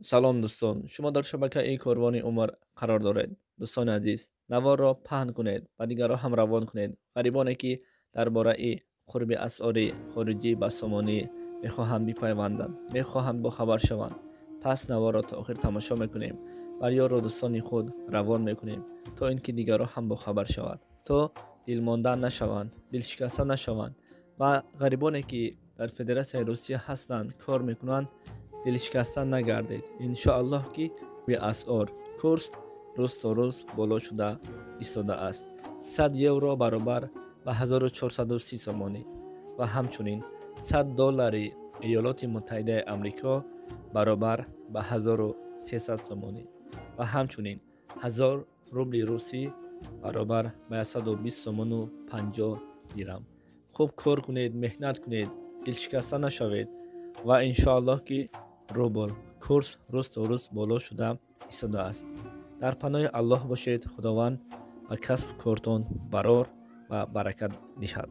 салом дӯстон, шумо дар шабакаи Корвони Умар қарор доред. Дӯстони азиз, наворро паҳн кунед ва дигарро ҳам равон кунед. Ғарибоне ки дар бораи қурби асъори хориҷӣ ба Сомонӣ мехоҳанд бипайванданд, мехоҳанд бохабар шаванд. Пас наворро то охир тамошо мекунем ва ёро дӯстони худ равон мекунем, то ин ки дигарро ҳам бохабар шавад, то дилмонда нашаванд, дилшикаста нашаванд ва ғарибоне ки дар Федератсияи Русия ҳастанд, кор мекунанд, дилшикаста нагардед. Иншоаллоҳ ки би асъор курс рӯз то рӯз боло шуда истодааст. 100 евро баробар ба 1430 сомонӣ ва ҳамчунин $100 Иёлоти Муттаҳидаи Амрико баробар ба 1300 сомонӣ ва ҳамчунин 1000 рубли русӣ баробар ба 120 сомону 50 дирам. Хуб кор кунед, меҳнат кунед, дилшикаста нашавед ва иншоаллоҳ ки рубл курс рӯз то рӯз боло шуда истодааст. Дар паноҳи Аллоҳ бошед. Худованд ба касб кортон барор ва баракат диҳад.